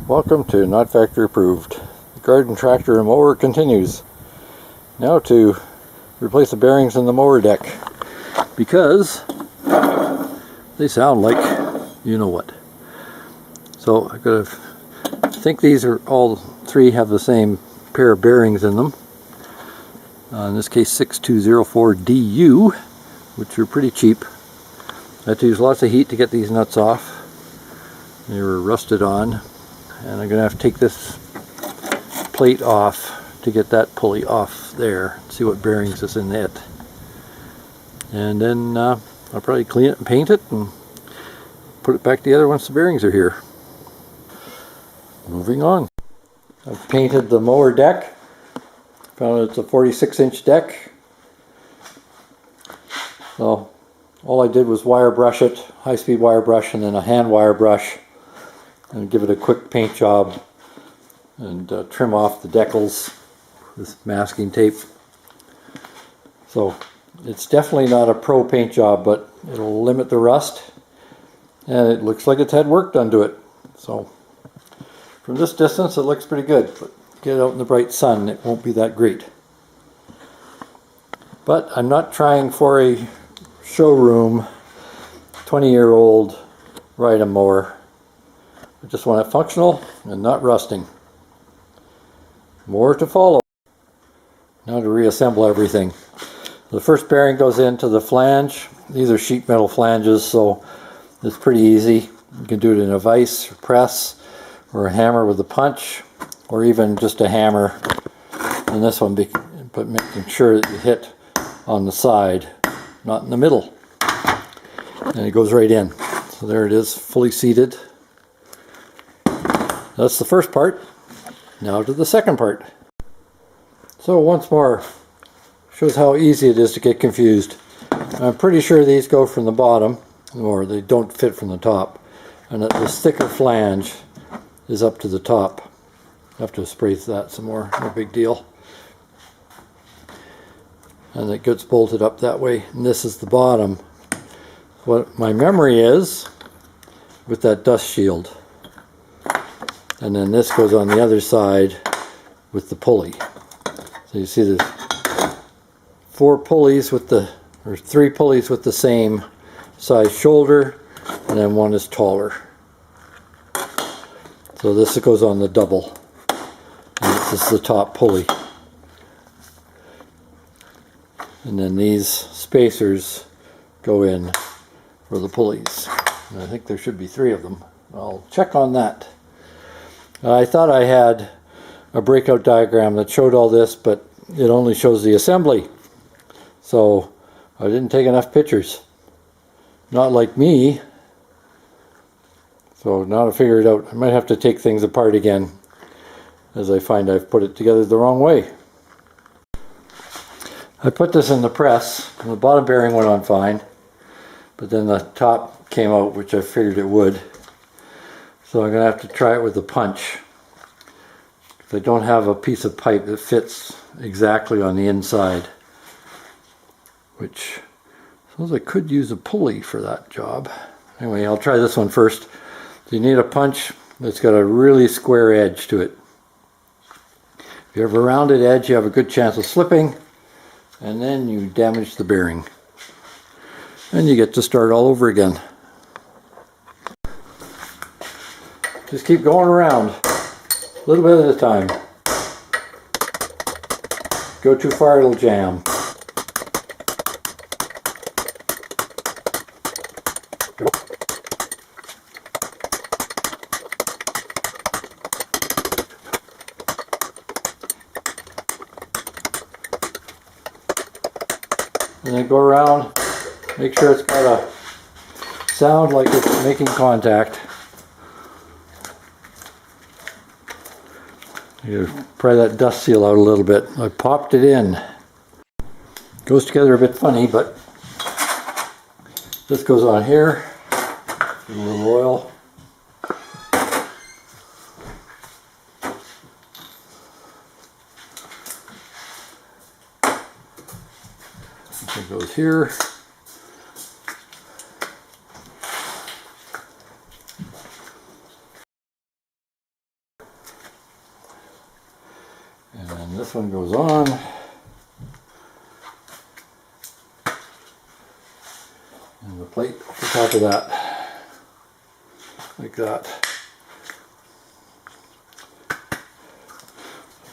Welcome to Not Factory Approved. The garden tractor and mower continues. Now to replace the bearings in the mower deck, because they sound like you know what. So I think these are all three have the same pair of bearings in them. In this case 6204DU, which are pretty cheap. I had to use lots of heat to get these nuts off. They were rusted on. And I'm going to have to take this plate off to get that pulley off there, see what bearings is in it. And then I'll probably clean it and paint it and put it back together once the bearings are here. Moving on. I've painted the mower deck. Found it's a 46-inch deck. So all I did was wire brush it, high-speed wire brush, and then a hand wire brush. And give it a quick paint job and trim off the decals with masking tape. So it's definitely not a pro paint job, but it'll limit the rust, and it looks like it's had work done to it. So from this distance it looks pretty good, but get it out in the bright sun, it won't be that great. But I'm not trying for a showroom 20-year-old ride-a mower. I just want it functional and not rusting. More to follow. Now to reassemble everything. The first bearing goes into the flange. These are sheet metal flanges, so it's pretty easy. You can do it in a vise, or press, or a hammer with a punch, or even just a hammer. And this one, but making sure that you hit on the side, not in the middle. And it goes right in. So there it is, fully seated. That's the first part. Now to the second part. So once more, shows how easy it is to get confused. I'm pretty sure these go from the bottom, or they don't fit from the top, and that this thicker flange is up to the top. I have to spray that some more, no big deal. And it gets bolted up that way, and this is the bottom. What my memory is, with that dust shield. And then this goes on the other side with the pulley. So you see there's three pulleys with the same size shoulder, and then one is taller. So this goes on the double. And this is the top pulley. And then these spacers go in for the pulleys. And I think there should be 3 of them. I'll check on that. I thought I had a breakout diagram that showed all this, but it only shows the assembly. So I didn't take enough pictures. Not like me. So now to figure it out, I might have to take things apart again, as I find I've put it together the wrong way. I put this in the press, and the bottom bearing went on fine, but then the top came out, which I figured it would. So I'm going to have to try it with a punch. I don't have a piece of pipe that fits exactly on the inside, which I suppose I could use a pulley for that job. Anyway, I'll try this one first. So you need a punch that's got a really square edge to it. If you have a rounded edge, you have a good chance of slipping, and then you damage the bearing. And you get to start all over again. Just keep going around, a little bit at a time. Go too far, it'll jam. And then go around, make sure it's got a sound like it's making contact. You pry that dust seal out a little bit. I popped it in. Goes together a bit funny, but this goes on here. A little oil. It goes here. And this one goes on. And the plate on top of that, like that.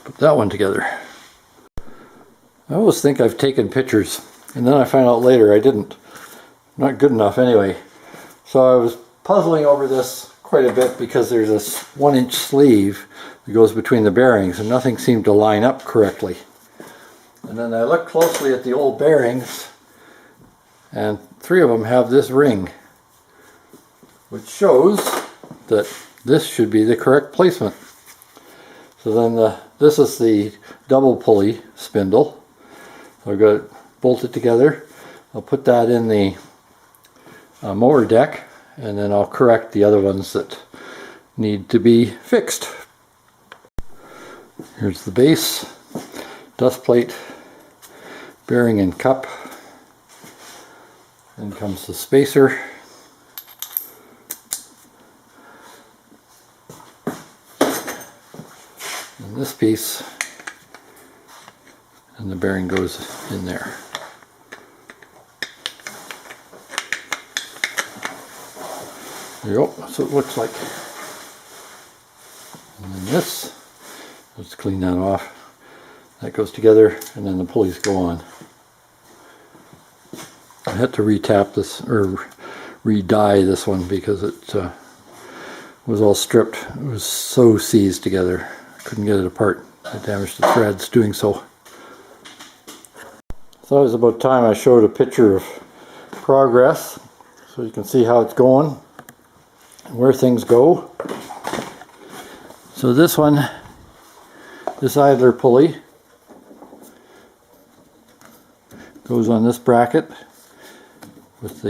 Put that one together. I always think I've taken pictures, and then I find out later I didn't. Not good enough anyway. So I was puzzling over this quite a bit because there's this 1-inch sleeve that goes between the bearings and nothing seemed to line up correctly. And then I looked closely at the old bearings, and 3 of them have this ring, which shows that this should be the correct placement. So then this is the double pulley spindle. So I've got it bolted together. I'll put that in the mower deck, and then I'll correct the other ones that need to be fixed. Here's the base, dust plate, bearing and cup. Then comes the spacer. And this piece, and the bearing goes in there. There you go, that's what it looks like. And then this, let's clean that off. That goes together, and then the pulleys go on. I had to retap this, or re-dye this one, because it was all stripped. It was so seized together. I couldn't get it apart. I damaged the threads doing so. So it was about time I showed a picture of progress, so you can see how it's going and where things go. So this one, this idler pulley, goes on this bracket with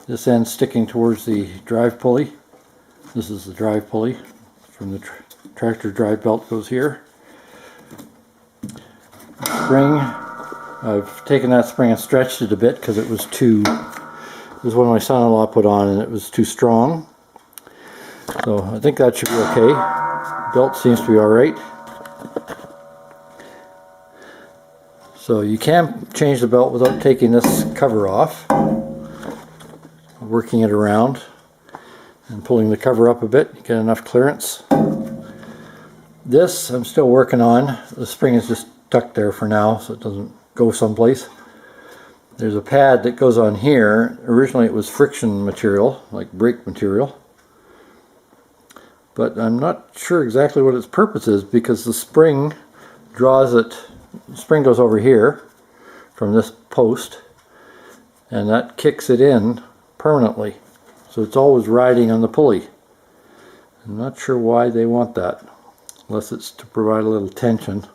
this end sticking towards the drive pulley. This is the drive pulley from the tractor drive belt, goes here. Spring, I've taken that spring and stretched it a bit because it was one my son-in-law put on and it was too strong. So I think that should be okay. Belt seems to be alright. So you can change the belt without taking this cover off. Working it around and pulling the cover up a bit, you get enough clearance. This I'm still working on. The spring is just tucked there for now so it doesn't go someplace. There's a pad that goes on here. Originally it was friction material, like brake material. But I'm not sure exactly what its purpose is, because the spring draws it. The spring goes over here from this post, and that kicks it in permanently. So it's always riding on the pulley. I'm not sure why they want that, unless it's to provide a little tension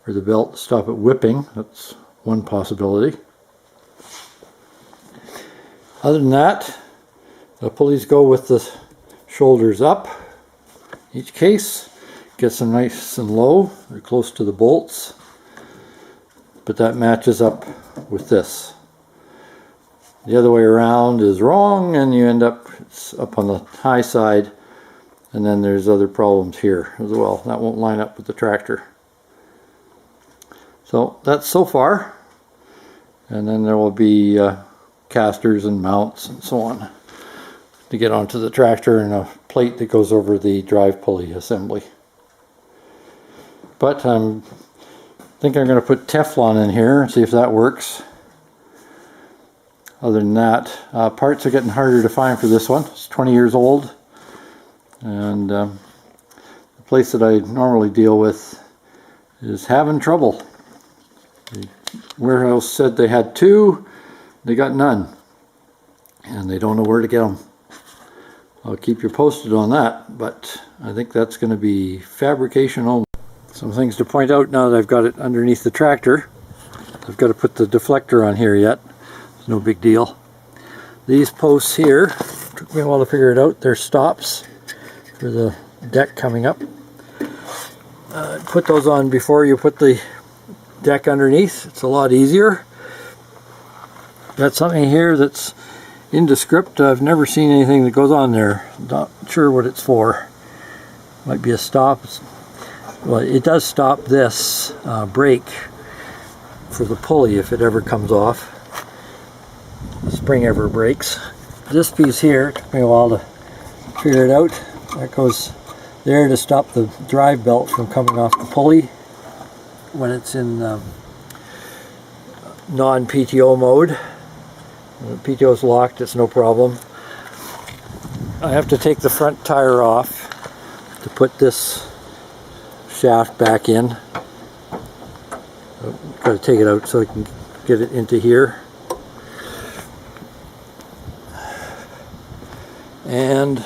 for the belt to stop it whipping. That's one possibility. Other than that, the pulleys go with the shoulders up. Each case gets them nice and low. They're close to the bolts, but that matches up with this. The other way around is wrong, and you end up, it's up on the high side, and then there's other problems here as well. That won't line up with the tractor. So that's so far, and then there will be casters and mounts and so on to get onto the tractor, and a plate that goes over the drive pulley assembly. But I think I'm going to put Teflon in here and see if that works. Other than that, parts are getting harder to find for this one. It's 20 years old, and the place that I normally deal with is having trouble. The warehouse said they had 2, they got none, and they don't know where to get them. I'll keep you posted on that, but I think that's going to be fabrication only. Some things to point out now that I've got it underneath the tractor. I've got to put the deflector on here yet. It's no big deal. These posts here, took me a while to figure it out. They're stops for the deck coming up. Put those on before you put the deck underneath. It's a lot easier. Got something here that's indescript. I've never seen anything that goes on there. Not sure what it's for. Might be a stop. Well, it does stop this brake for the pulley if it ever comes off. The spring ever breaks. This piece here, it took me a while to figure it out. That goes there to stop the drive belt from coming off the pulley when it's in non-PTO mode. When the PTO is locked, it's no problem. I have to take the front tire off to put this shaft back in. I've got to take it out so I can get it into here. And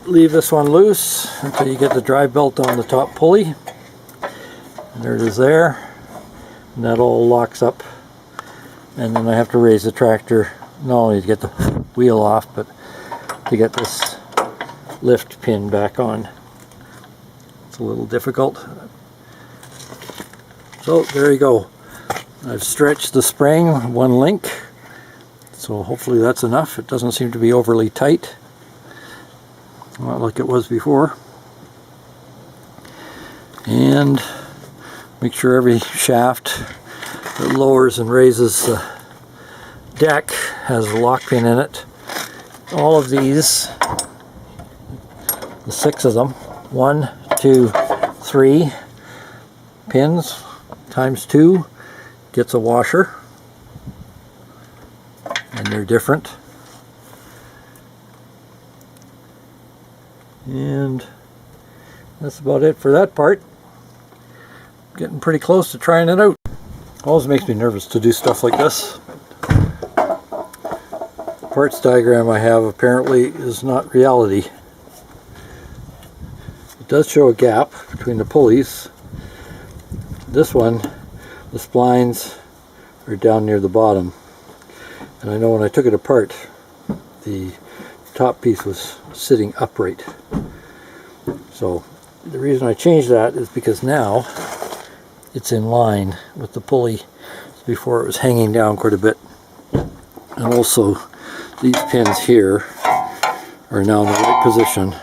leave this one loose until you get the drive belt on the top pulley. And there it is there. And that all locks up. And then I have to raise the tractor, not only to get the wheel off, but to get this lift pin back on. It's a little difficult. So there you go. I've stretched the spring one link. So hopefully that's enough. It doesn't seem to be overly tight. Not like it was before. And make sure every shaft that lowers and raises the deck has a lock pin in it. All of these, the 6 of them, 1, 2, 3 pins times 2 gets a washer. And they're different. And that's about it for that part. Getting pretty close to trying it out. Always makes me nervous to do stuff like this. The parts diagram I have apparently is not reality. It does show a gap between the pulleys. This one, the splines are down near the bottom. And I know when I took it apart, the top piece was sitting upright. So the reason I changed that is because now it's in line with the pulley. Before it was hanging down quite a bit. And also these pins here are now in the right position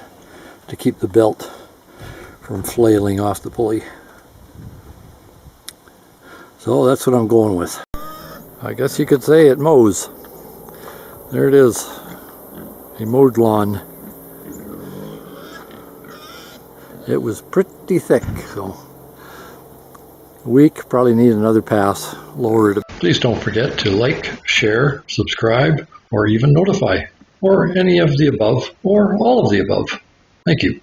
to keep the belt from flailing off the pulley. So that's what I'm going with. I guess you could say it mows. There it is, a mowed lawn. It was pretty thick, so a week, probably need another pass, lower it. Please don't forget to like, share, subscribe, or even notify, or any of the above, or all of the above. Thank you.